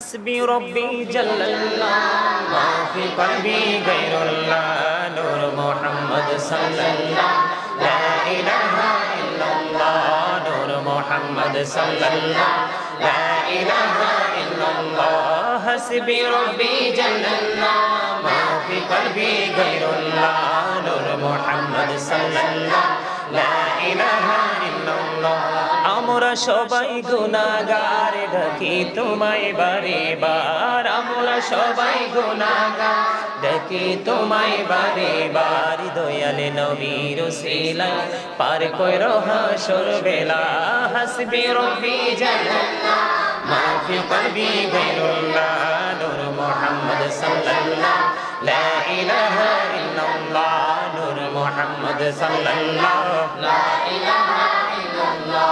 حسبي ربي جل الله ما في قلبي غير الله نور محمد صلى الله لا إله إلا الله نور محمد صلى الله لا إله إلا الله حسبي ربي جل الله ما في قلبي غير الله نور محمد صلى الله لا إله إلا الله আমরা সবাই গুনাহগার ডাকি তোমায় বারে বার আমরা সবাই গুনাহগার ডাকি তোমায় বারে বার দয়াল নবীর উসিলায় পার কইরো হাসর বেলা হাসবি রব্বি জাল্লাল্লাহ মা ফি কলবি গায়রুল্লাহ নূর মুহাম্মদ সাল্লাল্লাহ লা ইলাহা ইল্লাল্লাহ নূর মুহাম্মদ সাল্লাল্লাহ লা ইলাহা ইল্লাল্লাহ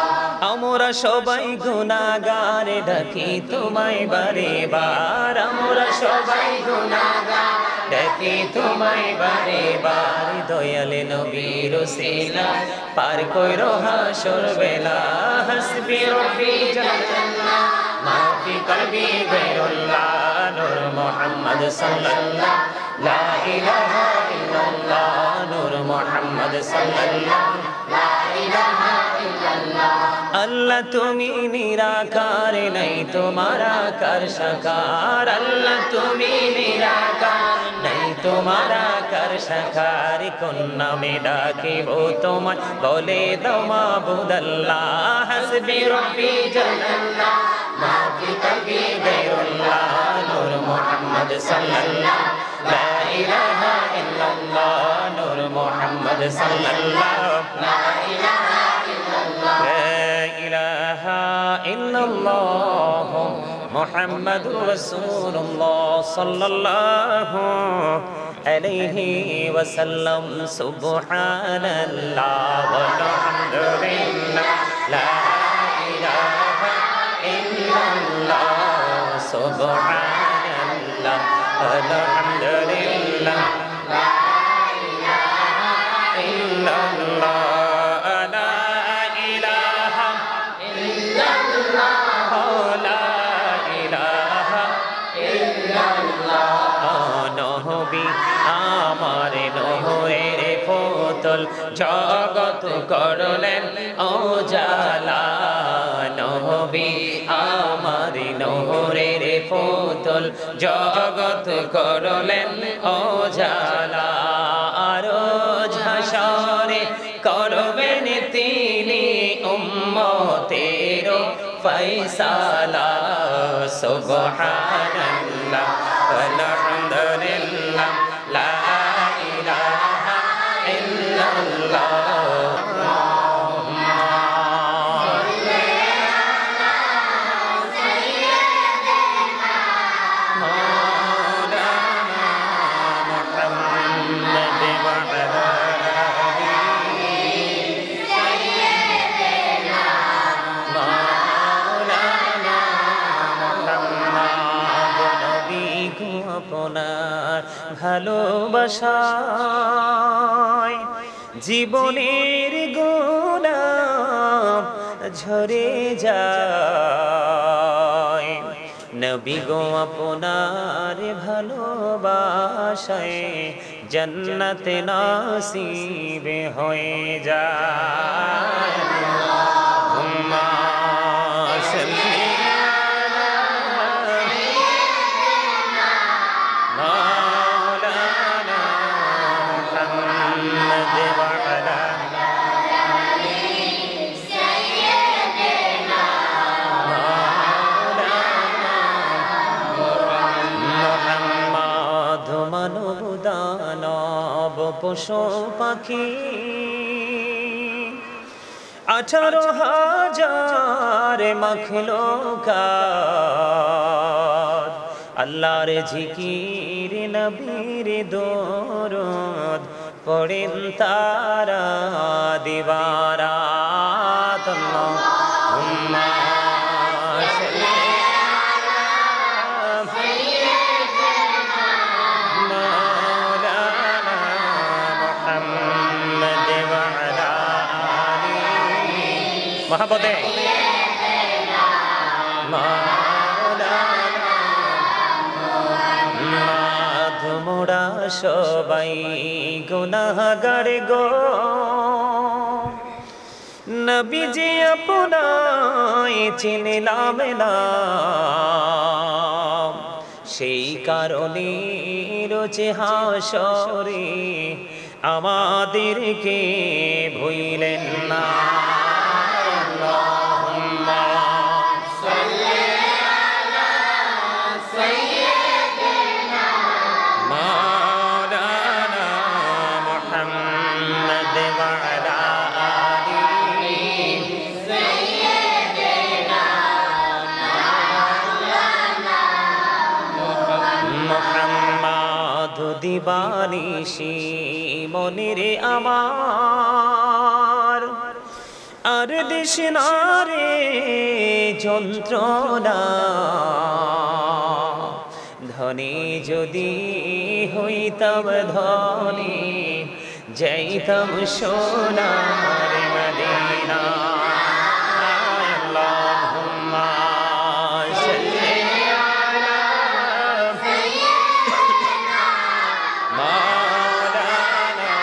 আমরা সবাই গুনাহগার ডাকি তোমায় বারে বার আমরা সবাই গুনাহগার ডাকি তোমায় বারে বার দয়াল নবীর উসিলায় পার কইরো হাসর বেলা হাসবি রব্বি জাল্লাল্লাহ মা ফি কলবি গায়রুল্লাহ নূর মুহাম্মদ সাল্লাল্লাহ লা ইলাহা ইল্লাল্লাহ নূর মুহাম্মদ সাল্লাল্লাহ লা ইলাহা ইল্লাল্লাহ আল্লাহ তুমি নিরাকার নাই তোমার আকার সাকার আল্লাহ তুমি নিরাকার নাই তোমার আকার সাকার কোন নামে ডাকিব তোমায় বলে দাও মাবুদ আল্লাহ হাসবি রব্বি জাল্লাল্লাহ মা ফি কলবি গায়রুল্লাহ নূর মুহাম্মদ সাল্লাল্লাহ লা ইলাহা ইল্লাল্লাহ নূর মুহাম্মদ সাল্লাল্লাহ লা ইলাহা ইল্লাল্লাহ إلا الله محمد رسول الله صلى الله عليه وسلم سبحان الله والحمد لله لا إله إلا الله سبحان الله والحمد لله لا إله إلا الله আমার নহরের পুতুল জগত করলেন উজালা নবী আমার নহরের পুতুল জগত করলেন উজালা আর ঝাসরে করবেন তিনি উম্মতের ফয়সালা সুবহানাল্লাহ আলহামদুলিল্লাহ লা ইলাহা ইল্লাল্লাহ ভালোবাসায় জীবনের গোলাপ ঝরে যায় নবী গো আপনার ভালোবাসায় জান্নাত নসিব হয়ে যায় আল্লাহুম্মা সাল্লি পশু পাখি 18,000 মাখলুকাত আল্লাহর জিকির নবীর দরুদ পড়েন তারা দিবারাত আল্লাহুম্মা মহাপদে মাওলানা সবাই গুনাহগার গো নবীজি আপনায় চিনলাম না সেই কারণে রোজ হাসরে আমাদেরকে ভুলেন না আল্লাহুম্মা সাল্লি আলা সাইয়্যিদিনা মাওলানা মুহাম্মদ ওয়া আলা আলিহি সাইয়্যিদিনা মাওলানা মুহাম্মদ দিবানিশি মনিরে আমার আর দিশনারে যন্ত্রণা ধনী যদি হইতাম ধনী যাইতাম সোনার মদিনা আল্লাহুম্মা সাল্লি আলা সাইয়্যিদিনা মাওলানা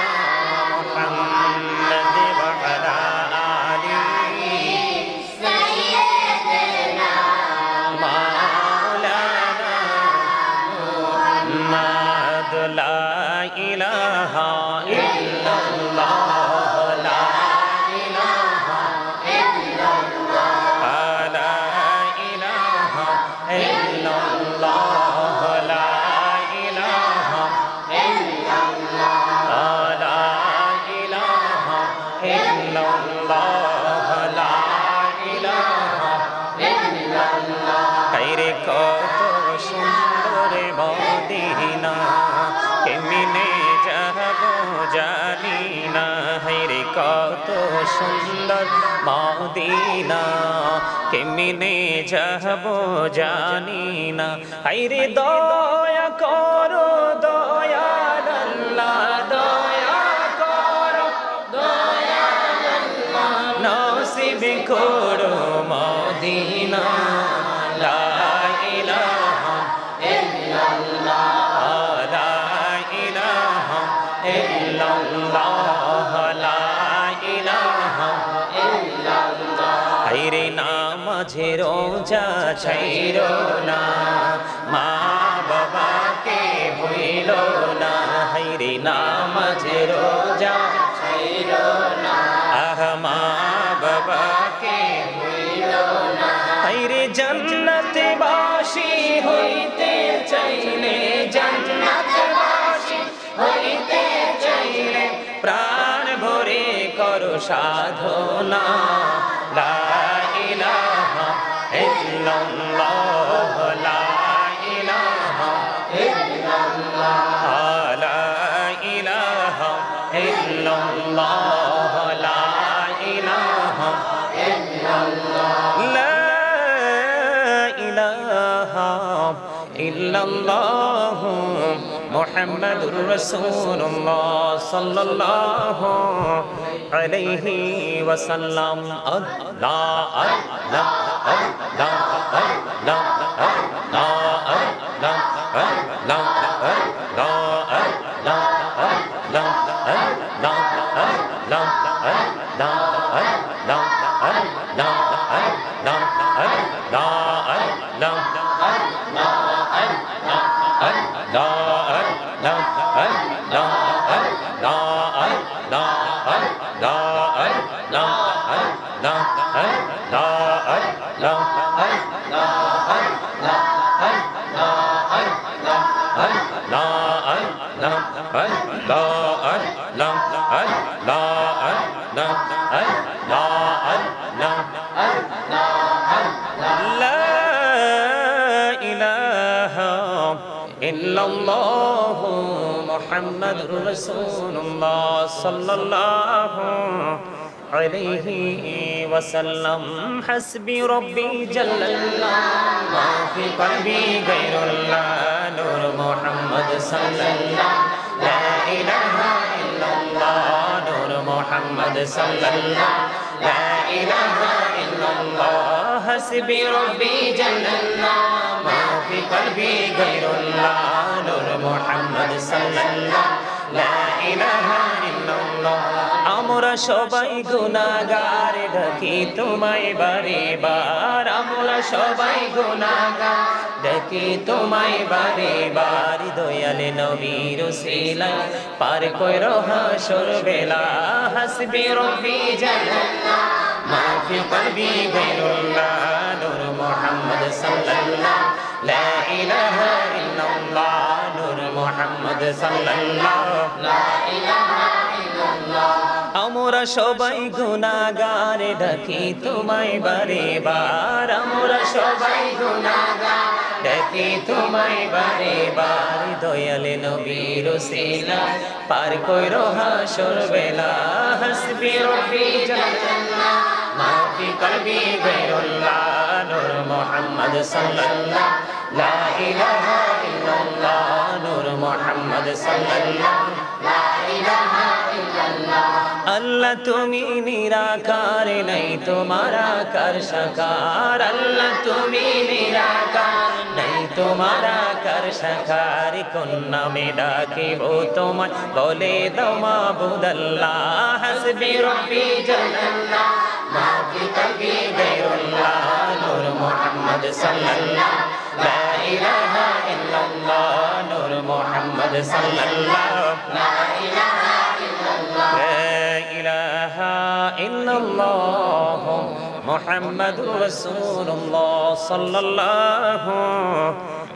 মুহাম্মদ ওয়া আলা আলিহি সাইয়্যিদিনা মাওলানা মুহাম্মদ লা ইলাহা ইল্লাল্লাহ লা ইলাহা ইল্লাল্লাহ লা ইলাহা ইল্লাল্লাহ লা ইলাহা ইল্লাল্লাহ লা ইলাহা ইল্লাল্লাহ লা ইলাহা ইল্লাল্লাহ হায়রে কত সুন্দর মদিনা কেমনে যাব জানি না হায়রে কত সুন্দর মদিনা কেমনে যাব জানি না হায়রে দয়া করো দয়াল আল্লাহ দয়া করো দয়াল আল্লাহ নসিব করো মদিনা লা ইলাহা ইল্লাল্লাহ লা ইলাহা ইল্লাল্লাহ লা ইলাহা ইল্লাল্লাহ হায়রে নামাজে রোজা ছাইরো না মা বাবাকে ভুইলো না হায়রে নামাজে রোজা ছাইরো না আহ মা বাবাকে ভুইলো না হায়রে জান্নাতে বাসী হইতে চাইলে জান্নাতে বাসী হইতে চাইলে প্রাণ ভরে করো সাধনা লা ইলাহা ইল্লাল্লাহ লা ইলাহা ইল্লাল্লাহ লা ইলাহা ইল্লাল্লাহ লা ইলাহা ইল্লাল্লাহ লা ইলাহা ইল্লাল্লাহ মুহাম্মাদুর রাসূলুল্লাহ সাল্লাল্লাহু আলাইহি ওয়াসাল্লাম আল্লাহ আল্লাহ আল্লাহ আল্লাহ আল্লাহ আল্লাহ আল্লাহ আল্লাহ আল্লাহ আল্লাহ আল্লাহ আল্লাহ আল্লাহ আল্লাহ আল্লাহ ইল্লাল্লাহু মুহাম্মাদুর রাসূলুল্লাহ সাল্লাল্লাহু আলাইহি ওয়াসাল্লাম হাসবি রব্বি জাল্লাল্লাহ মা ফি কলবি গায়রুল্লাহ নূর মুহাম্মদ সাল্লাল্লাহ লা ইলাহা ইল্লাল্লাহ নূর মুহাম্মদ সাল্লাল্লাহ লা ইলাহা ইল্লাল্লাহ হাসবি রব্বি জাল্লাল্লাহ ما في قلبي غير الله نور মুহাম্মদ সাল্লাল্লাহ লা ইলাহা ইল্লাল্লাহ আমরা সবাই গুনাহগার ডাকি তোমায় বারে বার আমরা সবাই গুনাহগার ডাকি তোমায় বারে বার দয়ালে নবীর উসিলায় পার কইরো হাসর বেলা হাসবি রব্বি জাল্লাল্লাহ মা ফি কলবি গায়রুল্লাহ নূর মুহাম্মদ সাল্লাল্লাহ লা ইলাহা ইল্লাল্লাহ নূর মুহাম্মদ সাল্লাল্লাহ লা ইলাহা ইল্লাল্লাহ আমরা সবাই গুনাহগার ডাকি তোমায় বারে বার আমরা সবাই গুনাহগার ডাকি তোমায় বারে বার দয়ালে নবীর উসিলা পার কইরো হাসর বেলা হাসবি রব্বি জাল্লাল্লাহ মা ফি কলবি গায়রুল্লাহ নূর মুহাম্মদ সাল্লাল্লাহ লা ইলাহা ইল্লাল্লাহ নূর মুহাম্মদ সাল্লাল্লাহ লা ইলাহা ইল্লাল্লাহ আল্লাহ তুমি নিরাকার নাই তোমার আকার সাকার আল্লাহ তুমি নিরাকার নাই তোমার আকার সাকার কোন নামে ডাকিব তোমায় বলে দাও মাবুদ আল্লাহ হাসবি রব্বি জাল্লাল্লাহ মা ফি কলবি গায়রুল্লাহ নূর মুহাম্মদ সাল্লাল্লাহ লা ইলাহা ইল্লাল্লাহ নূর মুহাম্মদ সাল্লাল্লাহ লা ইলাহা ইল্লাল্লাহ ইল্লাল্লাহ মুহাম্মাদুর রাসূলুল্লাহ সাল্লাল্লাহু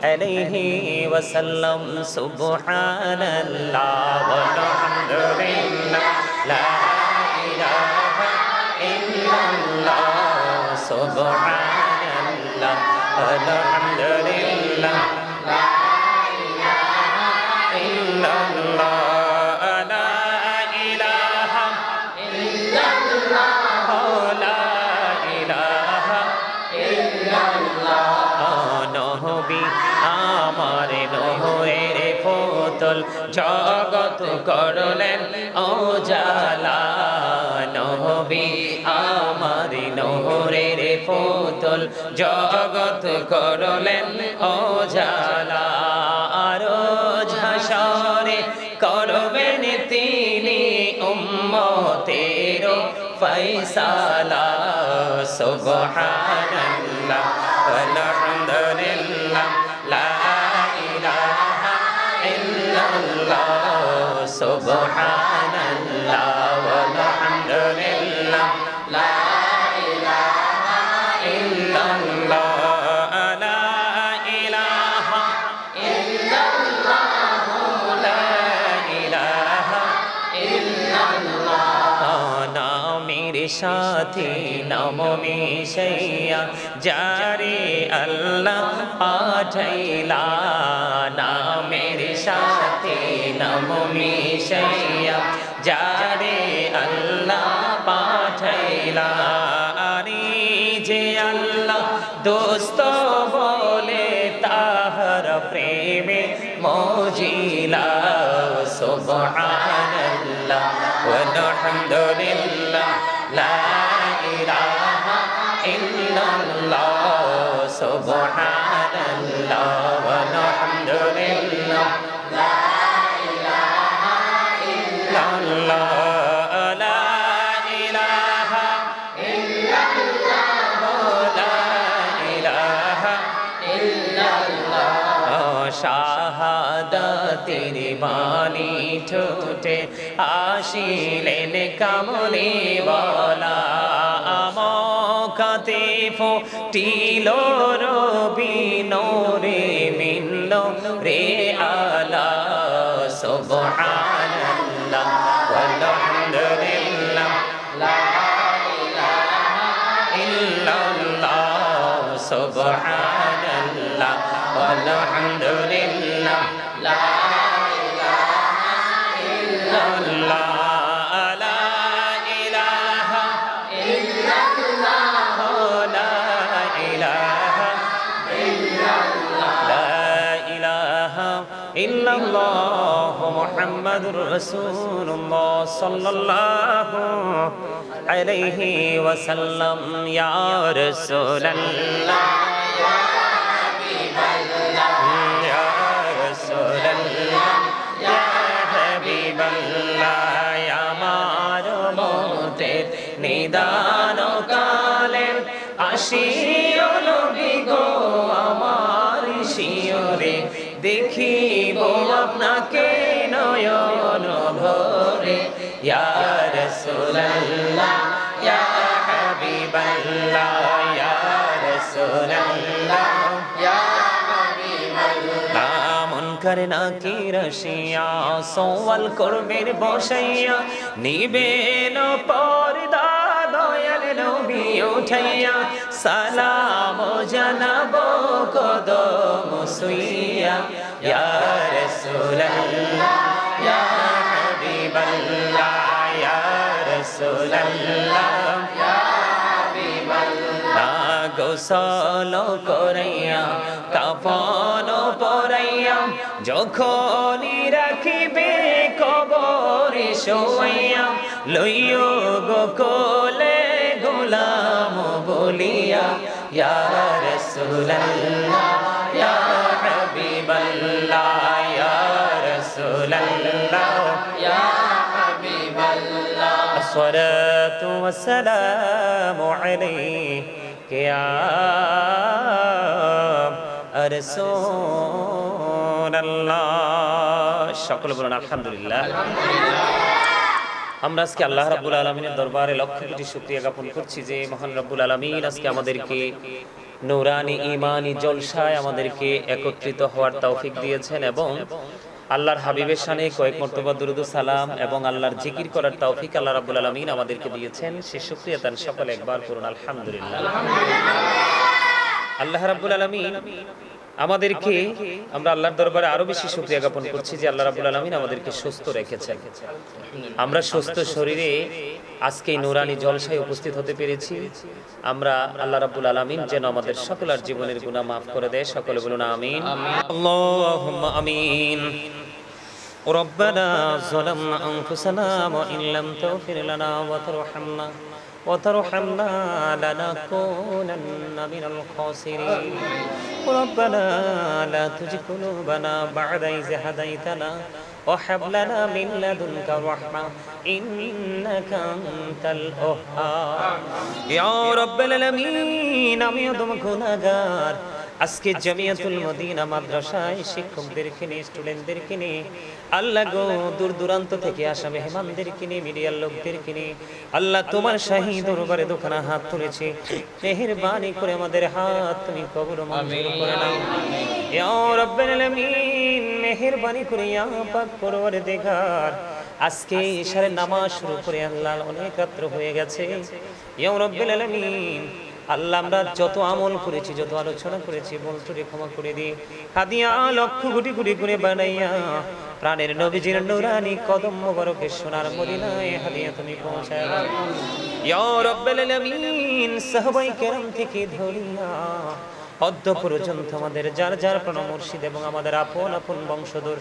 আলাইহি ওয়াসাল্লাম সুবহানাল্লাহ ওয়ালহামদুলিল্লাহ লা ইলাহা ইল্লাল্লাহ সুবহানাল্লাহ ওয়ালহামদুলিল্লাহ লা ইলাহা ইল্লাল্লাহ আমার নহরের ফোতল জগত করলেন উজালা নবী আমার নহরের ফোতল জগত করলেন উজালা রোজ হাসরে করবেন তিনি উম্মতের ফয়সালা সুবহানাল্লাহ আলহামদুলিল্লাহ লা ইলাহা ইল্লাল্লাহ সুবহানাল্লাহ আলহামদুলিল্লাহ লা ইলাহা ইল্লাল্লাহ লা ইলাহা ইল্লাল্লাহ লা ইলাহা ইল্লাল্লাহ নামের সাথে নাম মিশাইয়া যারে আল্লাহ পাঠাইলা নামের সাথে নাম মিশাইয়া যারে আল্লাহ পাঠাইলা আরে যে আল্লাহ দোস্ত বলে তাহার প্রেমে মজিলা সুবহানাল্লাহ ওয়ালহামদুলিল্লাহ লা ইলাহা ইল্লাল্লাহ সুবহানাল্লাহ ওয়ালহামদুলিল্লাহ লা ইলাহা ইল্লাল্লাহ লা ইলাহা ইল্লাল্লাহ লা ইলাহা ইল্লাল্লাহ শাহাদাতের বাণী ঠোঁটে আসিলেন কামলি বলা আমকাতে ফুটিল রবি নূরে মিলল রে আলা সুবহানাল্লাহ ওয়ালহামদুলিল্লাহ লা ইলাহা ইল্লাল্লাহ সুবহানাল্লাহ ওয়ালহামদুলিল্লাহ লা ইলাহা ইল্লাল্লাহ লা ইলাহা ইল্লাল্লাহ লা ইলাহা ইল্লাল্লাহ লা ইলাহা ইল্লাল্লাহ মুহাম্মাদুর রাসূলুল্লাহ সাল্লাল্লাহু আলাইহি ওয়াসাল্লাম ইয়া রাসূলুল্লাহ ইয়া হাবিবাল্লাহ ইয়া রাসূলুল্লাহ নিদান কালে আসিও নবী গো আমার শিয়রে দেখিব আপনাকে নয়ন ভরে ইয়া রাসূলুল্লাহ ইয়া হাবিবাল্লাহ ইয়া রাসূলুল্লাহ ইয়া হাবিবাল্লাহ মন করে না কি রশিয়া সওয়াল করবেন বসাইয়া নিবেন পর্দা দয়াল নবী উঠাইয়া সালাম জানাবো কদম সুইয়া ইয়া রাসূলুল্লাহ ইয়া হাবিবাল্লাহ ইয়া রাসূলুল্লাহ ইয়া হাবিবাল্লাহ গোসল করাইয়া কাফন পরাইয়া যখনই রাখিবে কবরে শোয়াইয়া লইও গো কোলে গোলাম বলিয়া ইয়া রাসূলুল্লাহ ইয়া হাবিবাল্লাহ ইয়া রাসূলুল্লাহ ইয়া হাবিবাল্লাহ আসসালাতু ওয়াসসালামু আলাইকা ইয়া রাসূলুল্লাহ সকলে বলুন আলহামদুলিল্লাহ। আমরা আজকে আল্লাহ রাব্বুল আলামিনের দরবারে লক্ষ কোটি শুকরিয়া জ্ঞাপন করছি যে মহান রব্বুল আলামিন আজকে আমাদেরকে নূরানি ঈমানি জলসায় আমাদেরকে একত্রিত হওয়ার তৌফিক দিয়েছেন এবং আল্লাহর হাবিবের শানে কয়েক মর্তবা দুরূদ ও সালাম এবং আল্লাহর জিকির করার তৌফিক আল্লাহ রাব্বুল আলামিন আমাদেরকে দিয়েছেন। সে শুকরিয়া তার সকলে একবার করুন আলহামদুলিল্লাহ। আল্লাহ রাব্বুল আলামিন আমাদেরকে আমরা আল্লাহর দরবারে আরো বেশি শুকরিয়া জ্ঞাপন করছি যে আল্লাহ রাব্বুল আলামিন আমাদেরকে সুস্থ রেখেছেন। আমরা সুস্থ শরীরে আজকে এই নূরানি জলসায় উপস্থিত হতে পেরেছি। আমরা আল্লাহ রাব্বুল আলামিন যেন আমাদের সকলের জীবনের গুনাহ মাফ করে দেয়, সকলে বলুন আমিন। আল্লাহুম্মা আমিন। ربنا ظلمنا أنفسنا وإن لم تغفر لنا وترحمنا لنكونن من الخاسرين ربنا لا تزغ قلوبنا بعد إذ هديتنا وهب لنا من لدنك رحمة إنك أنت الوهاب يا رب العالمين আমি অদম গুনাহগার আজকে জামিয়াতুল মদিনা মাদ্রাসায় শিক্ষকদেরকে নিয়ে স্টুডেন্টদেরকে নিয়ে আল্লাহ গো দূর দূরান্ত থেকে আসা মেহমানদেরকে নিয়ে মিডিয়ার লোকদেরকে নিয়ে আল্লাহ তোমার শাহী দরবারে দোকানা হাত তুলেছি মেহেরবানি করে আমাদের হাত তুমি কবুল মঞ্জুর করে নাও ইয়া রাব্বুল আলামিন মেহেরবানি করে ইয়া পাক পরওয়ারদিগার আজকে ইশারের নামাজ শুরু করে আল্লাহ অনেক রাত হয়ে গেছে ইয়া রাব্বুল আলামিন আল্লাহ আমরা যত আমল করেছি যত আলোচনা করেছি বলতুরে ক্ষমা করে দিই হাদিয়া লক্ষ কোটি কোটি করে বানাইয়া প্রাণের নবীজির নূরানি কদম মোবারকের সোনার মদিনায় হাদিয়া তুমি পৌঁছায় দাও ইয়া রাব্বুল আলামিন সাহাবায়ে কেরাম থেকে ধরিয়া অদ্য পর্যন্ত আমাদের যার যার প্রাণ মুর্শিদ এবং আমাদের আপন আপন বংশধর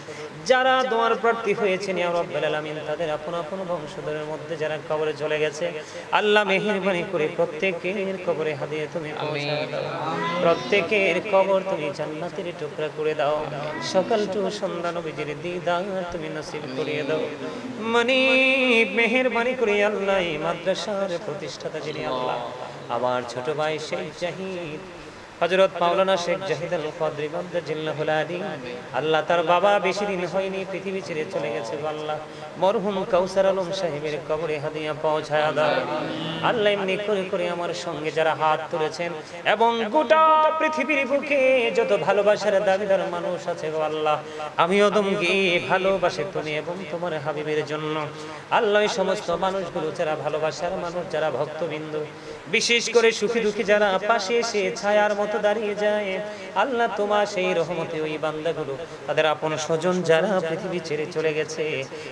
যারা দোয়ার প্রার্থী হয়েছেন ইয়া রাব্বুল আলামিন তাদের আপন আপন বংশধরের মধ্যে যারা কবরে চলে গেছে আল্লাহ মেহেরবানি করে প্রত্যেকের কবরে হাদিয়া তুমি পৌঁছায় দাও প্রত্যেকের কবর তুমি জান্নাতের টুকরা করে দাও সকাল টু সন্ধ্যা নবীজির দিদার তুমি নসিব করিয়ে দাও মানে মেহেরবানি করে আল্লাহ এই মাদ্রাসার প্রতিষ্ঠাতা যিনি আল্লাহ আমার ছোট ভাই শেখ জাহিদ হযরত মাওলানা শেখ জাহিদ আল কদরি মাদ্দাজিল্লাহুল আলী আল্লাহ তার বাবা বেশি দিন হয়নি পৃথিবী ছেড়ে চলে গেছে আল্লাহ মরহুম কাউসার আলম সাহেবের কবরে হাদিয়া পৌঁছায় দাও আল্লাহ এমনি করে করে আমার সঙ্গে যারা হাত তুলেছেন এবং গোটা পৃথিবীর বুকে যত ভালোবাসার দাবিদার মানুষ আছে গো আল্লাহ আমি ওদমকে ভালোবাসি তুমি এবং তোমার হাবিবের জন্য আল্লাহ এই সমস্ত মানুষগুলো যারা ভালোবাসার মানুষ যারা ভক্তবিন্দু বিশেষ করে সুখী দুঃখী যারা পাশে এসে ছায়ার মতো দাঁড়িয়ে যায় আল্লাহ তোমার সেই রহমতে ওই বান্দাগুলো তাদের আপন স্বজন যারা পৃথিবী ছেড়ে চলে গেছে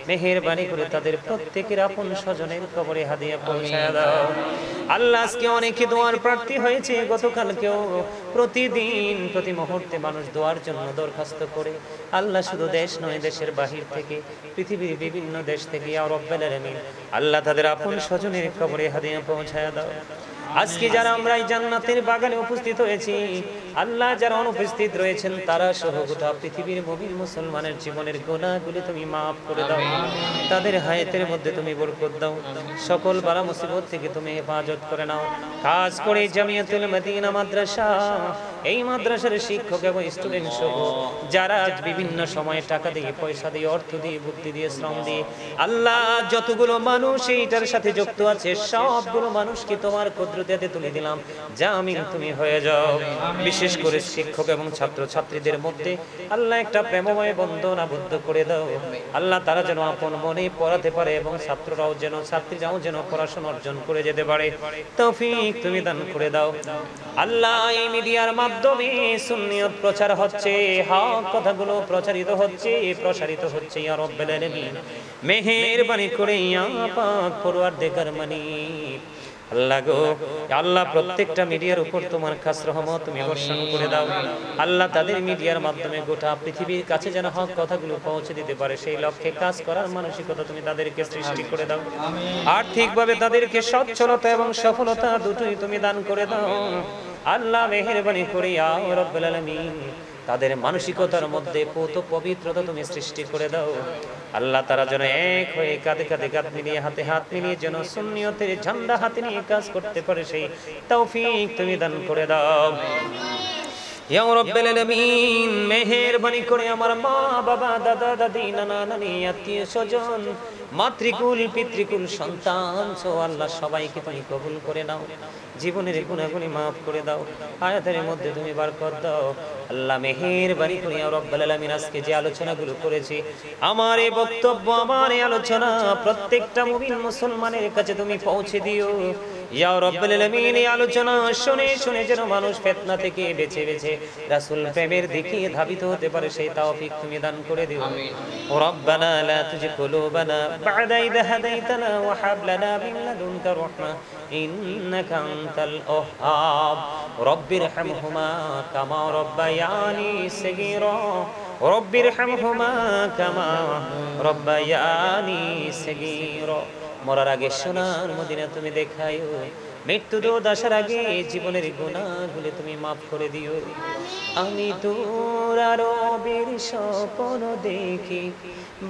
মেহেরবানি করে তাদের প্রত্যেকের আপন স্বজনের কবরে হাদিয়া পৌঁছায় দাও আল্লাহ আজকে অনেকে দোয়ার প্রার্থী হয়েছে গতকালকেও প্রতিদিন প্রতি মুহূর্তে মানুষ দোয়ার জন্য দরখাস্ত করে আল্লাহ শুধু দেশ নয় দেশের বাহির থেকে পৃথিবীর বিভিন্ন দেশ থেকে ইয়া রাব্বুল আলামিন আল্লাহ তাদের আপন স্বজনের কবরে হাদিয়া পৌঁছায় দাও আজকে যারা আমরা এই জান্নাতের বাগানে উপস্থিত হয়েছি, আল্লাহ যারা অনুপস্থিত রয়েছেন তারা সহ গোটা পৃথিবীর মুমিন মুসলমানের জীবনের গুনাহগুলি তুমি মাফ করে দাও, তাদের হায়াতের মধ্যে তুমি বরকত দাও, সকল বালা মুসিবত থেকে তুমি হেফাজত করে নাও। খাস করে জামিয়াতুল মদিনা মাদ্রাসা, এই মাদ্রাসার শিক্ষক এবং স্টুডেন্ট সহ যারা বিভিন্ন সময়ে টাকা দিয়ে, পয়সা দিয়ে, অর্থ দিয়ে, বুদ্ধি দিয়ে, শ্রম দিয়ে, আল্লাহ যতগুলো মানুষ এইটার সাথে যুক্ত আছে সবগুলো মানুষকে তোমার কুদরতে তুলে দিলাম, জামিন তুমি হয়ে যাও। বিশেষ করে শিক্ষক এবং ছাত্র ছাত্রীদের মধ্যে আল্লাহ একটা প্রেমময় বন্ধন আবদ্ধ করে দাও। আল্লাহ তারা যেন আপন মনে পড়াতে পারে এবং ছাত্ররাও যেন, ছাত্রীরাও যেন পড়াশোনা অর্জন করে যেতে পারে, তৌফিক তুমি দান করে দাও। আল্লাহ এই মিডিয়ার মাধ্যমে সুন্নিয়ত প্রচার হচ্ছে, হক কথাগুলো প্রচারিত হচ্ছে, প্রসারিত হচ্ছে। ইয়া রাব্বুল আলামিন মেহেরবানি করে ইয়া পাক পরওয়ারদিগার মানি আল্লাহ গো, আল্লাহ প্রত্যেকটা মিডিয়ার উপর তোমার খাস রহমত তুমি বর্ষণ করে দাও। আল্লাহ তাদের মিডিয়ার মাধ্যমে গোটা পৃথিবীর কাছে যেন হক কথাগুলো পৌঁছে দিতে পারে, সেই লক্ষ্যে কাজ করার মানসিকতা তুমি তাদেরকে সৃষ্টি করে দাও। আর্থিকভাবে তাদেরকে সচ্ছলতা এবং সফলতা দুটোই তুমি দান করে দাও। আল্লাহ মেহেরবানি করে ইয়া রাব্বুল আলামিন তাদের মানসিকতার মধ্যে পবিত্রতা তুমি সৃষ্টি করে দাও। আল্লাহ তারা যেন এক হয়ে কাঁধে কাঁধে কাঁধ মিলিয়ে, হাতে হাত মিলিয়ে যেন সুন্নিয়তের ঝান্ডা হাতে নিয়ে কাজ করতে পারে, সেই তৌফিক তুমি দান করে দাও। ইয়া রাব্বুল আলামিন মেহেরবানি করে আমার মা বাবা, দাদা দাদি, নানা নানি, আত্মীয় স্বজন, মাতৃকুল পিতৃকুল সন্তান সো আল্লাহ সবাইকে তুমি কবুল করে নাও, জীবনের গুনাহগুলি মাফ করে দাও, হায়াতের মধ্যে তুমি বরকত দাও। আল্লাহ মেহেরবানি করে ইয়া রাব্বুল আলামিন আজকে যে আলোচনাগুলো করেছি, আমার এই বক্তব্য, আমার এই আলোচনা প্রত্যেকটা মুমিন মুসলমানের কাছে তুমি পৌঁছে দিও। ইয়া রাব্বুল আলামিন এই আলোচনা শুনে শুনে যেন মানুষ ফিতনা থেকে বেঁচে বেঁচে রাসূল প্রেমের দিকে ধাবিত হতে পারে, সেই তৌফিক তুমি দান করে দিও। আমিন। রব্বানা লা তুজিগ কুলুবানা বা'দা ইয হাদাইতানা ওয়া হাব লানা মিন লাদুনকা রাহমা ইন্নাকা আনতাল ওয়াহ্হাব রব্বিরহামহুমা কামা রাব্বায়ানি সগীরা রব্বিরহামহুমা কামা রাব্বায়ানি সগীরা। মরার আগে সোনার মদিনা তুমি দেখায়ো, মৃত্যু দোদ আসার আগে জীবনের গুনাহগুলো তুমি মাফ করে দিও। আমি তোর আরবের স্বপ্ন দেখি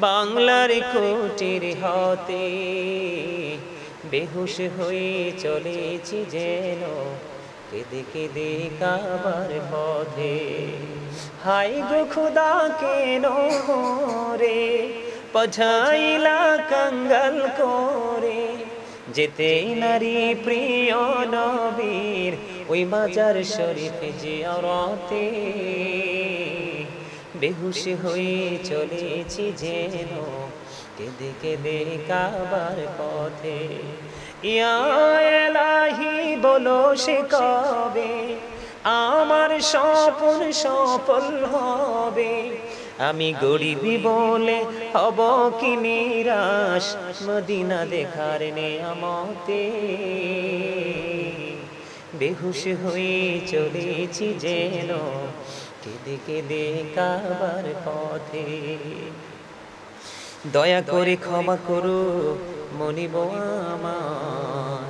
বাংলার কুটির হতে, বেহুশ হয়ে চলেছি যেন কেঁদে কেঁদে কাবার পথে। হাই গো খোদা কেন রে পাঠাইলা কাঙ্গাল করে, যেতে নারী প্রিয় নবীর ওই মাজার শরীফ জিয়ারতে। বেহুশ হয়ে চলেছি যেন কেঁদে কেঁদে কাবার পথে। ইয়া এলাহি বলো সে কবে আমার স্বপ্ন সফল হবে, আমি গরিবি বলে হব কি নিরাশ মদিনা দেখার নেয়ামতে। বেহুশ হয়ে চলেছি যেন কেঁদে কেঁদে কাবার পথে। দয়া করে ক্ষমা করো মনিব আমার,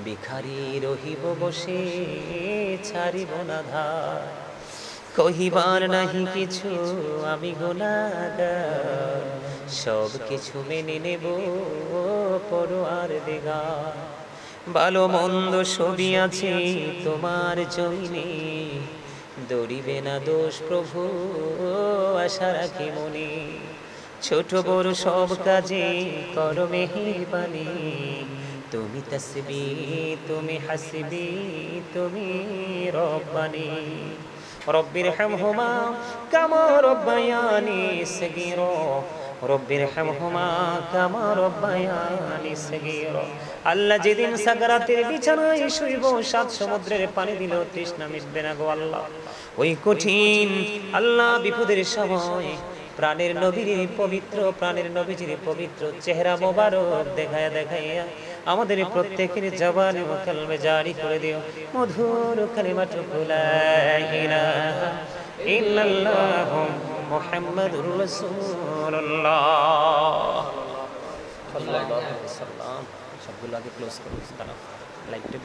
ভিখারি রহিব বসে ছাড়িব না ধার। কহিবার নাহি কিছু আমি গুনাহগার, সব কিছু মেনে নেব পরওয়ারদিগার। ভালো মন্দ সবই আছে তোমার জমিনে, দরিবে না দোষ প্রভু আশা রাখি মনে। ছোট বড় সব কাজে করো মেহেরবানি, তুমি তাসবি তুমি হাসবি তুমি রব্বানি। রব্বিরহামহুমা কামা রব্বায়ানি সগীরা রব্বিরহামহুমা কামা রব্বায়ানি সগীরা। আল্লাহ যেদিন সাগরাতের বিছানায় শুইব, সাত সমুদ্রের পানি দিলেও তৃষ্ণা মিটবে না গো আল্লাহ। ওই কঠিন আল্লাহ বিপদের সময় প্রাণের নবীর পবিত্র, প্রাণের নবীজির পবিত্র চেহারা মোবারক দেখায়া দেখাইয়া আমাদের প্রত্যেকের জবানে ও কলবে জারি করে দিও মধুর কালিমাটুকু লা ইলাহা ইল্লাল্লাহু মুহাম্মাদুর রাসূলুল্লাহ সাল্লাল্লাহু আলাইহি ওয়াসাল্লাম। সবগুলো আগে ক্লোজ করুন, লাইকটা